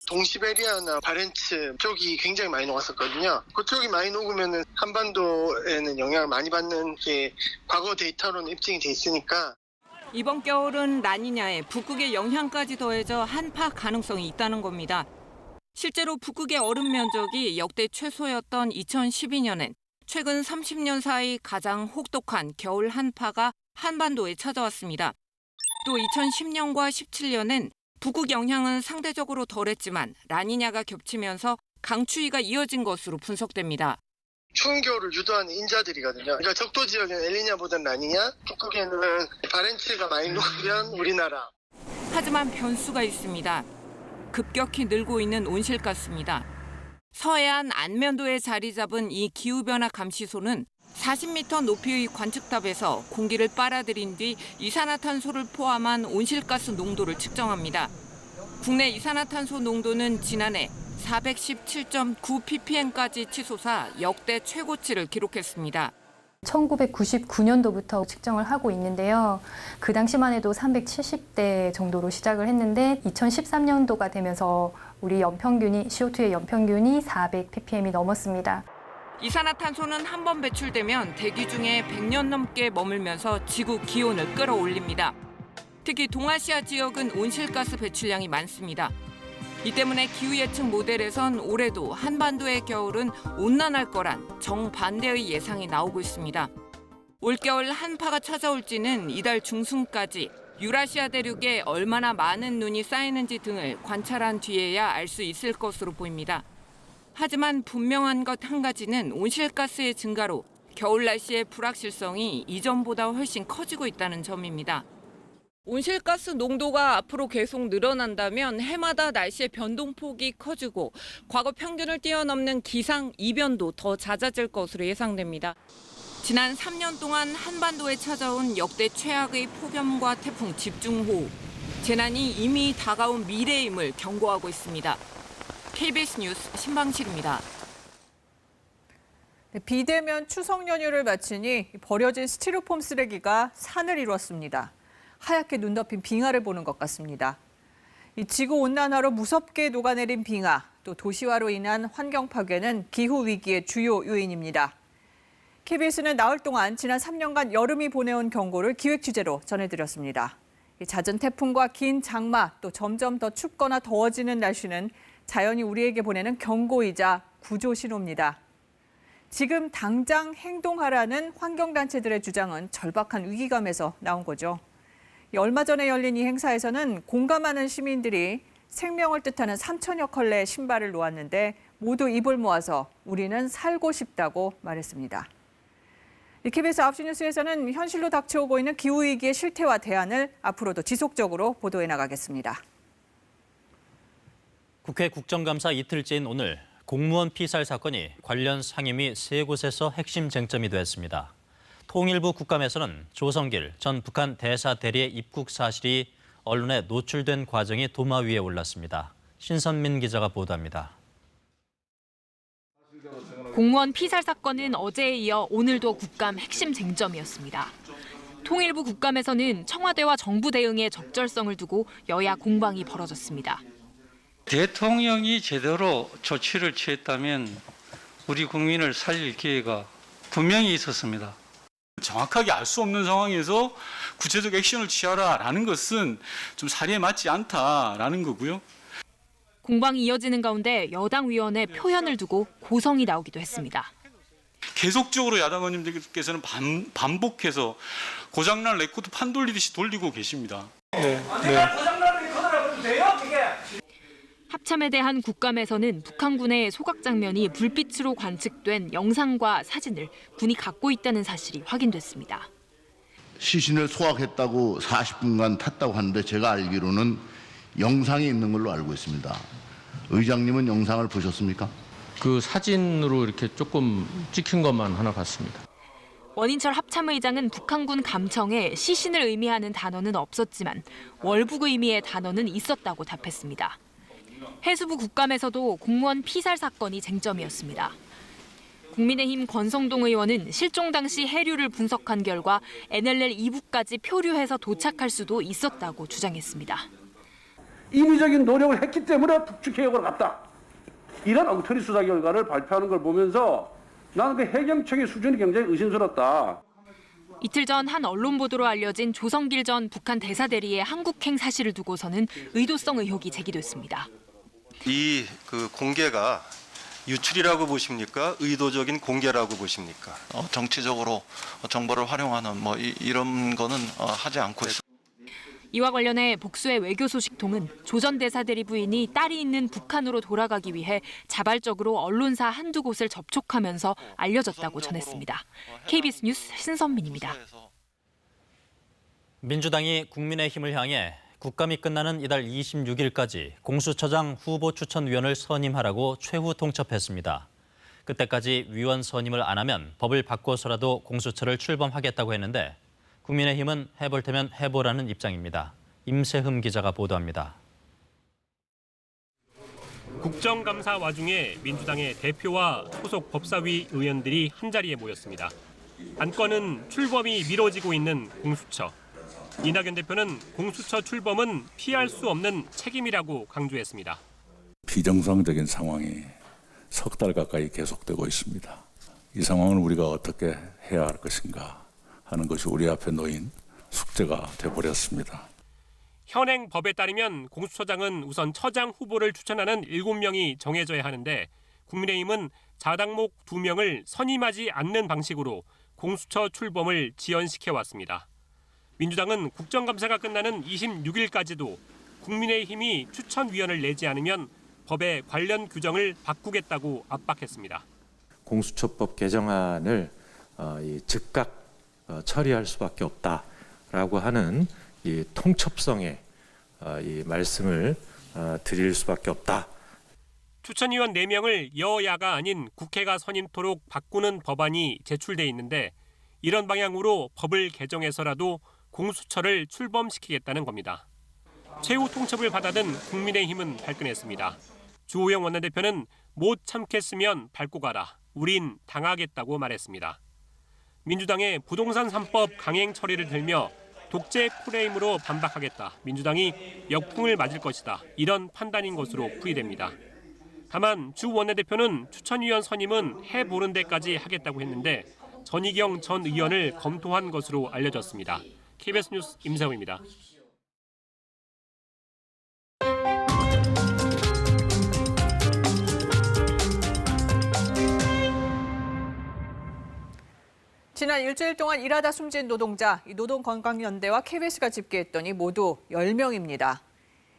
S13: 동시베리아나 바렌츠 쪽이 굉장히 많이 녹았었거든요. 그쪽이 많이 녹으면 한반도에는 영향을 많이 받는 게 과거 데이터로는 입증이 돼 있으니까.
S12: 이번 겨울은 라니냐에 북극의 영향까지 더해져 한파 가능성이 있다는 겁니다. 실제로 북극의 얼음 면적이 역대 최소였던 2012년엔 최근 30년 사이 가장 혹독한 겨울 한파가 한반도에 찾아왔습니다. 또 2010년과 17년엔 북극 영향은 상대적으로 덜했지만 라니냐가 겹치면서 강추위가 이어진 것으로 분석됩니다.
S13: 추운 겨울을 유도하는 인자들이거든요. 그러니까 적도 지역에는 엘니냐보다는 라니냐, 북극에는 바렌츠가 많이 녹으면 우리나라.
S12: 하지만 변수가 있습니다. 급격히 늘고 있는 온실가스입니다. 서해안 안면도에 자리 잡은 이 기후변화 감시소는 40m 높이의 관측탑에서 공기를 빨아들인 뒤 이산화탄소를 포함한 온실가스 농도를 측정합니다. 국내 이산화탄소 농도는 지난해 417.9ppm까지 치솟아 역대 최고치를 기록했습니다.
S14: 1999년도부터 측정을 하고 있는데요. 그 당시만 해도 370대 정도로 시작을 했는데 2013년도가 되면서 우리 연평균이 CO2의 연평균이 400ppm이 넘었습니다.
S12: 이산화탄소는 한 번 배출되면 대기 중에 100년 넘게 머물면서 지구 기온을 끌어올립니다. 특히 동아시아 지역은 온실가스 배출량이 많습니다. 이 때문에 기후예측 모델에선 올해도 한반도의 겨울은 온난할 거란 정반대의 예상이 나오고 있습니다. 올겨울 한파가 찾아올지는 이달 중순까지 유라시아 대륙에 얼마나 많은 눈이 쌓이는지 등을 관찰한 뒤에야 알 수 있을 것으로 보입니다. 하지만 분명한 것 한 가지는 온실가스의 증가로 겨울 날씨의 불확실성이 이전보다 훨씬 커지고 있다는 점입니다. 온실가스 농도가 앞으로 계속 늘어난다면 해마다 날씨의 변동폭이 커지고 과거 평균을 뛰어넘는 기상 이변도 더 잦아질 것으로 예상됩니다. 지난 3년 동안 한반도에 찾아온 역대 최악의 폭염과 태풍 집중호우. 재난이 이미 다가온 미래임을 경고하고 있습니다. KBS 뉴스 신방실입니다.
S2: 비대면 추석 연휴를 마치니 버려진 스티로폼 쓰레기가 산을 이뤘습니다. 하얗게 눈 덮인 빙하를 보는 것 같습니다. 이 지구온난화로 무섭게 녹아내린 빙하, 또 도시화로 인한 환경 파괴는 기후 위기의 주요 요인입니다. KBS는 나흘 동안 지난 3년간 여름이 보내온 경고를 기획 취재로 전해드렸습니다. 잦은 태풍과 긴 장마, 또 점점 더 춥거나 더워지는 날씨는 자연이 우리에게 보내는 경고이자 구조 신호입니다. 지금 당장 행동하라는 환경단체들의 주장은 절박한 위기감에서 나온 거죠. 얼마 전에 열린 이 행사에서는 공감하는 시민들이 생명을 뜻하는 3천여 컬레의 신발을 놓았는데 모두 입을 모아서 우리는 살고 싶다고 말했습니다. KBS 9시 뉴스에서는 현실로 닥쳐오고 있는 기후위기의 실태와 대안을 앞으로도 지속적으로 보도해 나가겠습니다.
S24: 국회 국정감사 이틀째인 오늘 공무원 피살 사건이 관련 상임위 3곳에서 핵심 쟁점이 됐습니다. 통일부 국감에서는 조성길 전 북한 대사 대리의 입국 사실이 언론에 노출된 과정이 도마 위에 올랐습니다. 신선민 기자가 보도합니다.
S1: 공무원 피살 사건은 어제에 이어 오늘도 국감 핵심 쟁점이었습니다. 통일부 국감에서는 청와대와 정부 대응의 적절성을 두고 여야 공방이 벌어졌습니다.
S3: 대통령이 제대로 조치를 취했다면 우리 국민을 살릴 기회가 분명히 있었습니다.
S15: 정확하게 알 수 없는 상황에서 구체적 액션을 취하라라는 것은 좀 사리에 맞지 않다라는 거고요.
S1: 공방이 이어지는 가운데 여당 위원회 표현을 두고 고성이 나오기도 했습니다.
S15: 계속적으로 야당 의원님들께서는 반복해서 고장난 레코드 판 돌리듯이 돌리고 계십니다.
S1: 합참에 대한 국감에서는 북한군의 소각 장면이 불빛으로 관측된 영상과 사진을 군이 갖고 있다는 사실이 확인됐습니다.
S16: 시신을 소각했다고 40분간 탔다고 하는데 제가 알기로는 영상이 있는 걸로 알고 있습니다. 의장님은 영상을 보셨습니까?
S17: 그 사진으로 이렇게 조금 찍힌 것만 하나 봤습니다.
S1: 원인철 합참의장은 북한군 감청에 시신을 의미하는 단어는 없었지만 월북 의미의 단어는 있었다고 답했습니다. 해수부 국감에서도 공무원 피살 사건이 쟁점이었습니다. 국민의힘 권성동 의원은 실종 당시 해류를 분석한 결과 NLL 2부까지 표류해서 도착할 수도 있었다고 주장했습니다.
S18: 인위적인 노력을 했기 때문에 북측해역으로 갔다. 이런 엉터리 수사 결과를 발표하는 걸 보면서 나는 그 해경청의 수준이 굉장히 의심스럽다.
S1: 이틀 전 한 언론 보도로 알려진 조성길 전 북한 대사대리의 한국행 사실을 두고서는 의도성 의혹이 제기됐습니다.
S19: 이 공개가 유출이라고 보십니까? 의도적인 공개라고 보십니까?
S20: 정치적으로 정보를 활용하는 이런 거는 하지 않고 있습니다.
S1: 이와 관련해 복수의 외교 소식통은 조 전 대사대리 부인이 딸이 있는 북한으로 돌아가기 위해 자발적으로 언론사 한두 곳을 접촉하면서 알려졌다고 전했습니다. KBS 뉴스 신선민입니다.
S24: 민주당이 국민의힘을 향해 국감이 끝나는 이달 26일까지 공수처장 후보 추천위원을 선임하라고 최후 통첩했습니다. 그때까지 위원 선임을 안 하면 법을 바꿔서라도 공수처를 출범하겠다고 했는데 국민의힘은 해볼 테면 해보라는 입장입니다. 임세흠 기자가 보도합니다.
S21: 국정감사 와중에 민주당의 대표와 소속 법사위 의원들이 한자리에 모였습니다. 안건은 출범이 미뤄지고 있는 공수처. 이낙연 대표는 공수처 출범은 피할 수 없는 책임이라고 강조했습니다.
S22: 비정상적인 상황이 석 달 가까이 계속되고 있습니다. 이 상황을 우리가 어떻게 해야 할 것인가 하는 것이 우리 앞에 놓인 숙제가 돼버렸습니다.
S21: 현행 법에 따르면 공수처장은 우선 처장 후보를 추천하는 7명이 정해져야 하는데 국민의힘은 자당목 2명을 선임하지 않는 방식으로 공수처 출범을 지연시켜왔습니다. 민주당은 국정감사가 끝나는 26일까지도 국민의힘이 추천위원을 내지 않으면 법의 관련 규정을 바꾸겠다고 압박했습니다.
S23: 공수처법 개정안을 즉각 처리할 수밖에 없다라고 하는 이 통첩성의 이 말씀을 드릴 수밖에 없다.
S21: 추천위원 4명을 여야가 아닌 국회가 선임토록 바꾸는 법안이 제출돼 있는데 이런 방향으로 법을 개정해서라도 공수처를 출범시키겠다는 겁니다. 최후 통첩을 받아든 국민의힘은 발끈했습니다. 주호영 원내대표는 못 참겠으면 밟고 가라. 우린 당하겠다고 말했습니다. 민주당의 부동산 3법 강행 처리를 들며 독재 프레임으로 반박하겠다. 민주당이 역풍을 맞을 것이다. 이런 판단인 것으로 풀이됩니다. 다만 주 원내대표는 추천위원 선임은 해보는 데까지 하겠다고 했는데 전희경 전 의원을 검토한 것으로 알려졌습니다. KBS 뉴스 임세호입니다.
S2: 지난 일주일 동안 일하다 숨진 노동자, 노동건강연대와 KBS가 집계했더니 모두 10명입니다.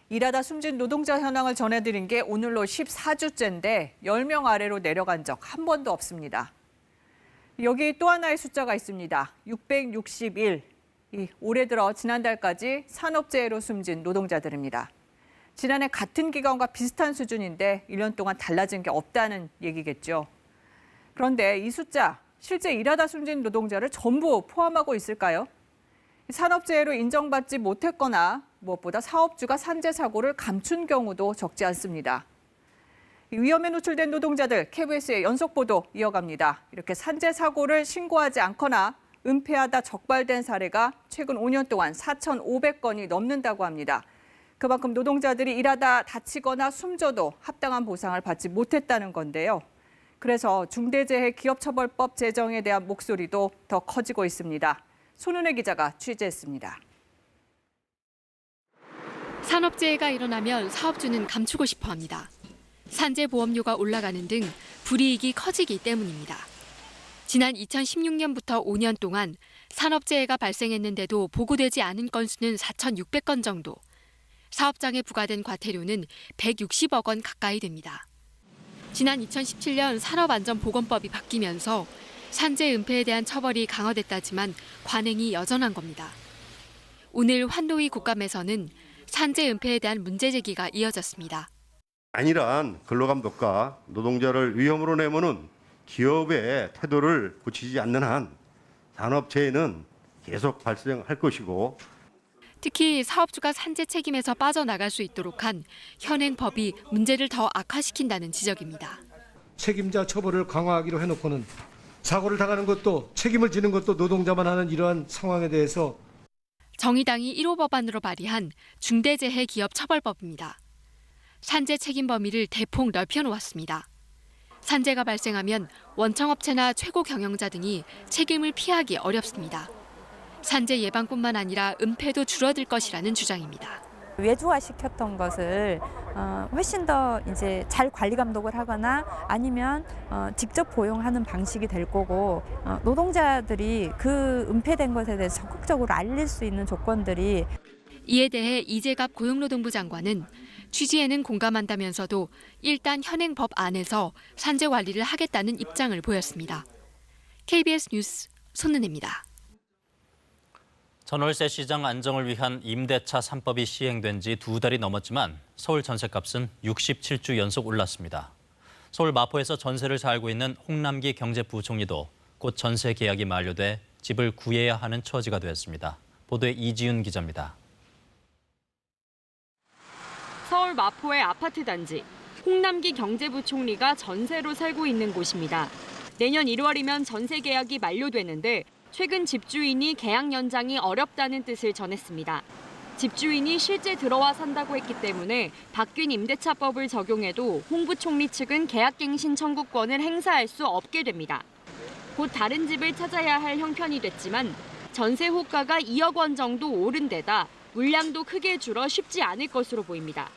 S2: 일하다 숨진 노동자 현황을 전해드린 게 오늘로 14주째인데 10명 아래로 내려간 적 한 번도 없습니다. 여기 또 하나의 숫자가 있습니다. 661. 올해 들어 지난달까지 산업재해로 숨진 노동자들입니다. 지난해 같은 기간과 비슷한 수준인데 1년 동안 달라진 게 없다는 얘기겠죠. 그런데 이 숫자, 실제 일하다 숨진 노동자를 전부 포함하고 있을까요? 산업재해로 인정받지 못했거나 무엇보다 사업주가 산재 사고를 감춘 경우도 적지 않습니다. 위험에 노출된 노동자들 KBS의 연속 보도 이어갑니다. 이렇게 산재 사고를 신고하지 않거나 은폐하다 적발된 사례가 최근 5년 동안 4,500건이 넘는다고 합니다. 그만큼 노동자들이 일하다 다치거나 숨져도 합당한 보상을 받지 못했다는 건데요. 그래서 중대재해기업처벌법 제정에 대한 목소리도 더 커지고 있습니다. 손은혜 기자가 취재했습니다.
S4: 산업재해가 일어나면 사업주는 감추고 싶어 합니다. 산재보험료가 올라가는 등 불이익이 커지기 때문입니다. 지난 2016년부터 5년 동안 산업재해가 발생했는데도 보고되지 않은 건수는 4,600건 정도. 사업장에 부과된 과태료는 160억 원 가까이 됩니다. 지난 2017년 산업안전보건법이 바뀌면서 산재 은폐에 대한 처벌이 강화됐다지만 관행이 여전한 겁니다. 오늘 환노위 국감에서는 산재 은폐에 대한 문제 제기가 이어졌습니다.
S5: 안일한 근로감독과 노동자를 위험으로 내모는 기업의 태도를 고치지 않는 한 산업재해는 계속 발생할 것이고
S4: 특히 사업주가 산재 책임에서 빠져나갈 수 있도록 한 현행 법이 문제를 더 악화시킨다는 지적입니다.
S6: 책임자 처벌을 강화하기로 해놓고는 사고를 당하는 것도 책임을 지는 것도 노동자만 하는 이러한 상황에 대해서
S4: 정의당이 1호 법안으로 발의한 중대재해기업처벌법입니다. 산재 책임 범위를 대폭 넓혀놓았습니다. 산재가 발생하면 원청업체나 최고 경영자 등이 책임을 피하기 어렵습니다. 산재 예방뿐만 아니라 은폐도 줄어들 것이라는 주장입니다.
S8: 외주화시켰던 것을 훨씬 더 이제 잘 관리 감독을 하거나 아니면 직접 고용하는 방식이 될 거고 노동자들이 그 은폐된 것에 대해서 적극적으로 알릴 수 있는 조건들이
S4: 이에 대해 이재갑 고용노동부 장관은 취지에는 공감한다면서도 일단 현행 법 안에서 산재 관리를 하겠다는 입장을 보였습니다. KBS 뉴스 손은혜입니다.
S24: 전월세 시장 안정을 위한 임대차 3법이 시행된 지 2달이 넘었지만 서울 전셋값은 67주 연속 올랐습니다. 서울 마포에서 전세를 살고 있는 홍남기 경제부총리도 곧 전세 계약이 만료돼 집을 구해야 하는 처지가 되었습니다. 보도에 이지윤 기자입니다.
S1: 서울 마포의 아파트 단지. 홍남기 경제부총리가 전세로 살고 있는 곳입니다. 내년 1월이면 전세 계약이 만료되는데 최근 집주인이 계약 연장이 어렵다는 뜻을 전했습니다. 집주인이 실제 들어와 산다고 했기 때문에 바뀐 임대차법을 적용해도 홍 부총리 측은 계약갱신 청구권을 행사할 수 없게 됩니다. 곧 다른 집을 찾아야 할 형편이 됐지만 전세 호가가 2억 원 정도 오른 데다 물량도 크게 줄어 쉽지 않을 것으로 보입니다.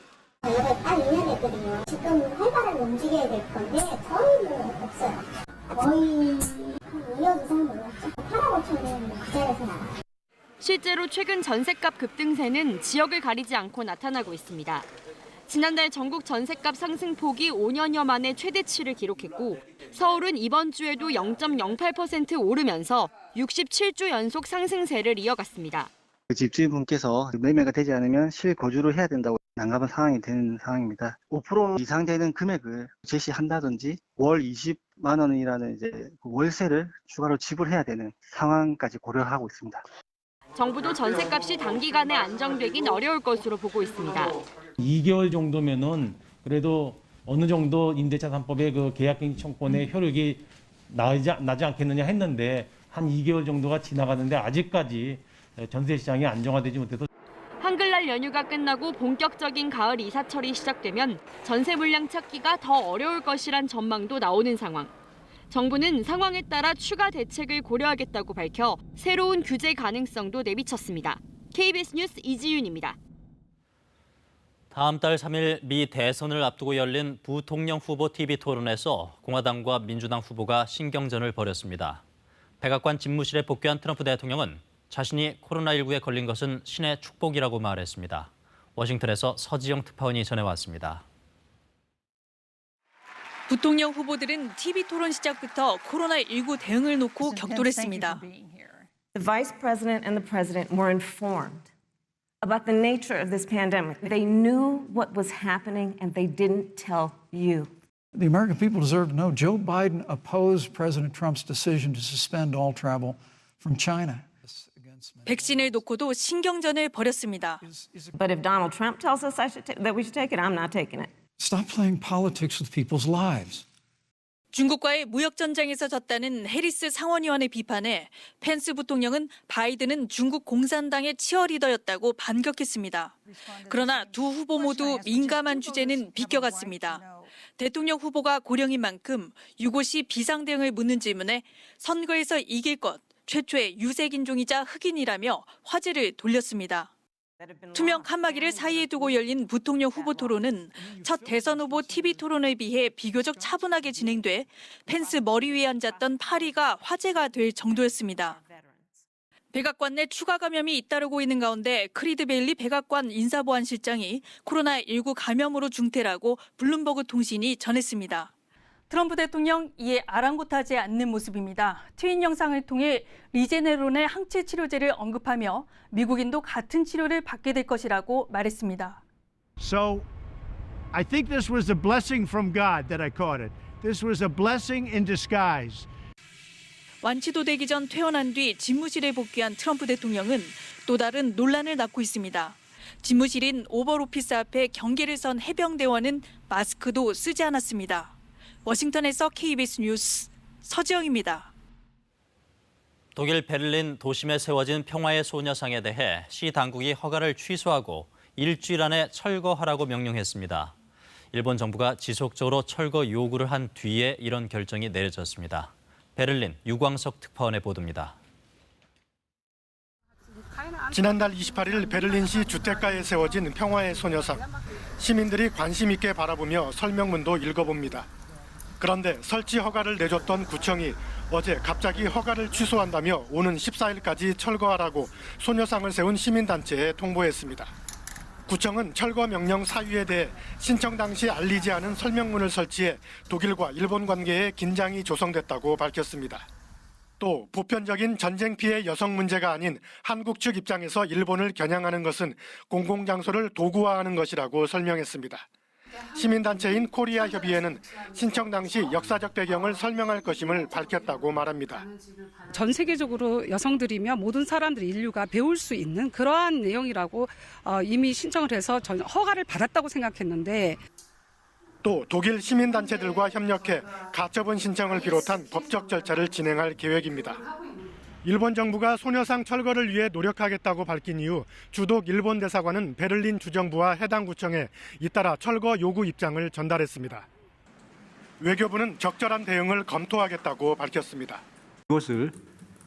S9: 여덟 달 2년 됐거든요. 지금 활발하게 움직여야 될 건데 저희는 없어요. 거의 한 2년 이상 몰랐죠. 8억 5천은 그 자리에서 나와요.
S1: 실제로 최근 전셋값 급등세는 지역을 가리지 않고 나타나고 있습니다. 지난달 전국 전셋값 상승폭이 5년여 만에 최대치를 기록했고 서울은 이번 주에도 0.08% 오르면서 67주 연속 상승세를 이어갔습니다.
S25: 집주인분께서 매매가 되지 않으면 실거주를 해야 된다고 난감한 상황이 되는 상황입니다. 5% 이상 되는 금액을 제시한다든지 월 20만 원이라는 이제 월세를 추가로 지불해야 되는 상황까지 고려하고 있습니다.
S1: 정부도 전셋값이 단기간에 안정되긴 어려울 것으로 보고 있습니다.
S26: 2개월 정도면은 그래도 어느 정도 임대차 3법의 그 계약갱신 청구권의 효력이 나지 않겠느냐 했는데 한 2개월 정도가 지나가는데 아직까지 전세 시장이 안정화되지 못해서
S1: 한글날 연휴가 끝나고 본격적인 가을 이사철이 시작되면 전세 물량 찾기가 더 어려울 것이란 전망도 나오는 상황. 정부는 상황에 따라 추가 대책을 고려하겠다고 밝혀 새로운 규제 가능성도 내비쳤습니다. KBS 뉴스 이지윤입니다.
S24: 다음 달 3일 미 대선을 앞두고 열린 부통령 후보 TV 토론에서 공화당과 민주당 후보가 신경전을 벌였습니다. 백악관 집무실에 복귀한 트럼프 대통령은 자신이 코로나19에 걸린 것은 신의 축복이라고 말했습니다. 워싱턴에서 서지영 특파원이 전해왔습니다.
S27: 부통령 후보들은 TV 토론 시작부터 코로나19 대응을 놓고 격돌했습니다.
S28: The Vice President and the President were informed about the nature of this pandemic. They knew what was happening and they didn't tell you.
S29: The American people deserve to know Joe Biden opposed President Trump's decision to suspend all travel from China.
S27: 백신을 놓고도 신경전을 벌였습니다.
S28: But if Donald Trump tells us that we should take it, I'm not taking it.
S29: Stop playing politics with people's lives.
S27: 중국과의 무역 전쟁에서 졌다는 해리스 상원의원의 비판에 펜스 부통령은 바이든은 중국 공산당의 치어리더였다고 반격했습니다. 그러나 두 후보 모두 민감한 주제는 비껴갔습니다. 대통령 후보가 고령인 만큼 유고시 비상대응을 묻는 질문에 선거에서 이길 것, 최초의 유색인종이자 흑인이라며 화제를 돌렸습니다. 투명 칸막이를 사이에 두고 열린 부통령 후보 토론은 첫 대선 후보 TV 토론에 비해 비교적 차분하게 진행돼 펜스 머리 위에 앉았던 파리가 화제가 될 정도였습니다. 백악관 내 추가 감염이 잇따르고 있는 가운데 크리드 베일리 백악관 인사보안실장이 코로나19 감염으로 중태라고 블룸버그 통신이 전했습니다. 트럼프 대통령 이에 아랑곳하지 않는 모습입니다. 트윗 영상을 통해 리제네론의 항체 치료제를 언급하며 미국인도 같은 치료를 받게 될 것이라고 말했습니다.
S3: So, I think this was a blessing from God that I caught it. This was a blessing in disguise.
S27: 완치도 되기 전 퇴원한 뒤 집무실에 복귀한 트럼프 대통령은 또 다른 논란을 낳고 있습니다. 집무실인 오벌 오피스 앞에 경계를 선 해병대원은 마스크도 쓰지 않았습니다. 워싱턴에서 KBS 뉴스 서지영입니다.
S24: 독일 베를린 도심에 세워진 평화의 소녀상에 대해 시 당국이 허가를 취소하고 일주일 안에 철거하라고 명령했습니다. 일본 정부가 지속적으로 철거 요구를 한 뒤에 이런 결정이 내려졌습니다. 베를린 유광석 특파원의 보도입니다.
S7: 지난달 28일 베를린시 주택가에 세워진 평화의 소녀상. 시민들이 관심 있게 바라보며 설명문도 읽어봅니다. 그런데 설치 허가를 내줬던 구청이 어제 갑자기 허가를 취소한다며 오는 14일까지 철거하라고 소녀상을 세운 시민단체에 통보했습니다. 구청은 철거 명령 사유에 대해 신청 당시 알리지 않은 설명문을 설치해 독일과 일본 관계에 긴장이 조성됐다고 밝혔습니다. 또 보편적인 전쟁 피해 여성 문제가 아닌 한국 측 입장에서 일본을 겨냥하는 것은 공공장소를 도구화하는 것이라고 설명했습니다. 시민단체인 코리아 협의회는 신청 당시 역사적 배경을 설명할 것임을 밝혔다고 말합니다.
S10: 전 세계적으로 여성들이며 모든 사람들 인류가 배울 수 있는 그러한 내용이라고 이미 신청을 해서 저는 허가를 받았다고 생각했는데
S7: 또 독일 시민단체들과 협력해 가처분 신청을 비롯한 법적 절차를 진행할 계획입니다. 일본 정부가 소녀상 철거를 위해 노력하겠다고 밝힌 이후 주독 일본 대사관은 베를린 주정부와 해당 구청에 잇따라 철거 요구 입장을 전달했습니다. 외교부는 적절한 대응을 검토하겠다고 밝혔습니다.
S11: 이것을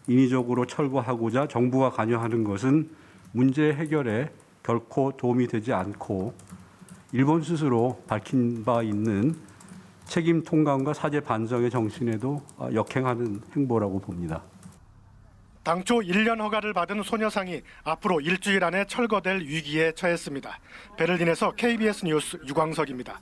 S11: 인위적으로 철거하고자 정부가 관여하는 것은 문제 해결에 결코 도움이 되지 않고 일본 스스로 밝힌 바 있는 책임 통감과 사죄 반성의 정신에도 역행하는 행보라고 봅니다.
S7: 당초 1년 허가를 받은 소녀상이 앞으로 일주일 안에 철거될 위기에 처했습니다. 베를린에서 KBS 뉴스 유광석입니다.